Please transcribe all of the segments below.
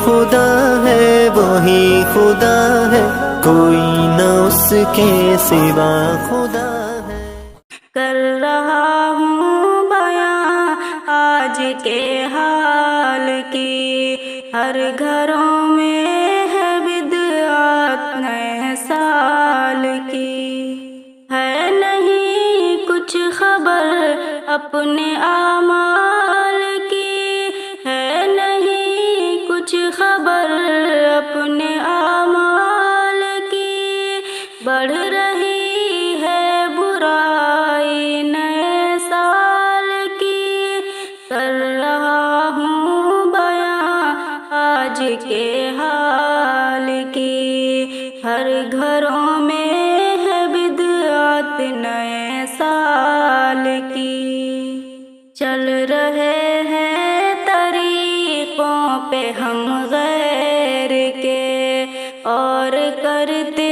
خدا ہے وہی خدا ہے، کوئی نہ اس کے سوا خدا ہے۔ کر رہا ہوں بیاں آج کے حال کی، ہر گھروں میں ہے بدعت نئے سال کی، ہے نہیں کچھ خبر اپنے اعمال کی، ہے نہیں کچھ خبر اپنے اعمال کی، بڑھ رہی ہے برائی نئے سال کی، کر رہا ہوں بیاں آج کے حال کی، ہر گھروں میں ہے بدعت نئے سال کی، چل رہے ہیں طریقوں پہ ہم غیر کے، اور کرتے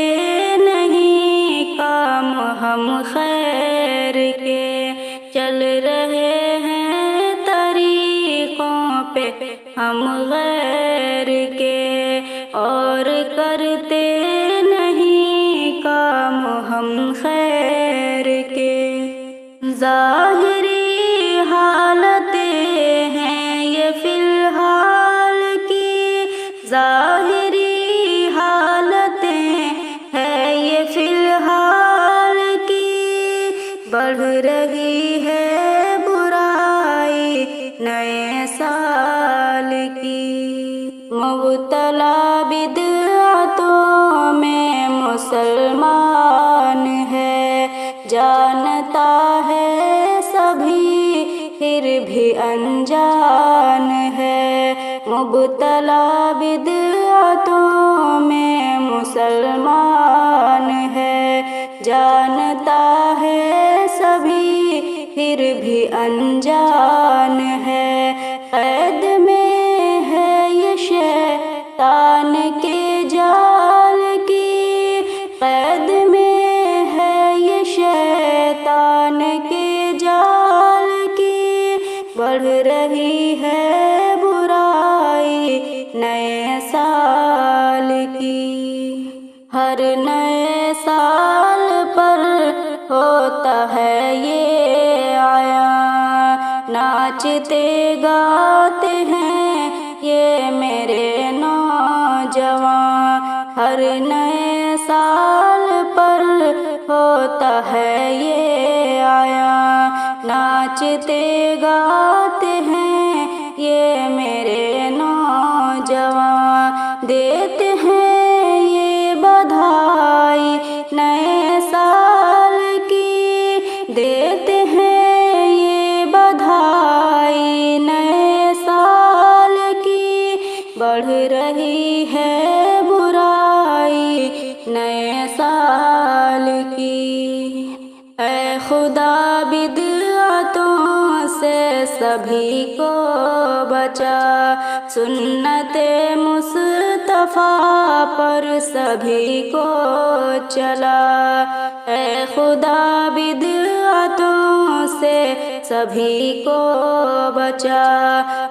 نہیں کام ہم خیر کے، چل رہے ہیں طریقوں پہ ہم غیر کے، اور کرتے نہیں کام ہم خیر کے، ظاہری حالتیں ہیں یہ فی الحال کی، ظاہری حالتیں ہیں یہ فی الحال کی، بڑھ رہی ہے برائی نئے سال کی، مبتلا بدعتوں میں مسلمان ہے، جانتا ہے سبھی پھر بھی انجان ہے، مبتلا بدعتوں میں مسلمان ہے، جانتا ہے سبھی پھر بھی انجان ہے، قید میں ہے یہ شیطان کے جال کی، قید میں ہے یہ شیطان کے جال کی، بڑھ رہی ہے برائی نئے سال کی، ہر نئے سال پر ہوتا ہے یہ عیاں، ناچتے گاتے ہیں یہ میرے نوجوان، ہر نئے سال پر ہوتا ہے یہ عیاں، ناچتے گاتے ہیں یہ میرے نوجوان، دیتے ہیں یہ بدھائی نئے سال کی، دیتے ہیں یہ بدھائی نئے سال کی، بڑھ رہی ہے برائی نئے سال کی، اے خدا بدعتوں سے سبھی کو بچا، سنت مصطفیٰ پر سبھی کو چلا، اے خدا بدعتوں سے سبھی کو بچا،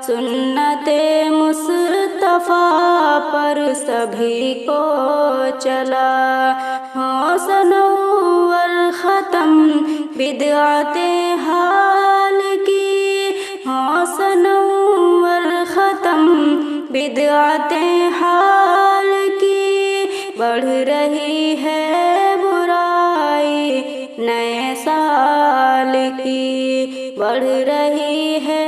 سنت مصطفیٰ پر سبھی کو چلا، ہو سنور ختم بدعت حال کی، ہو سنور ختم بدعت حال کی، بڑھ رہی ہے برائی نئے سال کی، بڑھ رہی ہے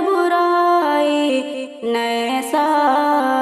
برائی نئے سال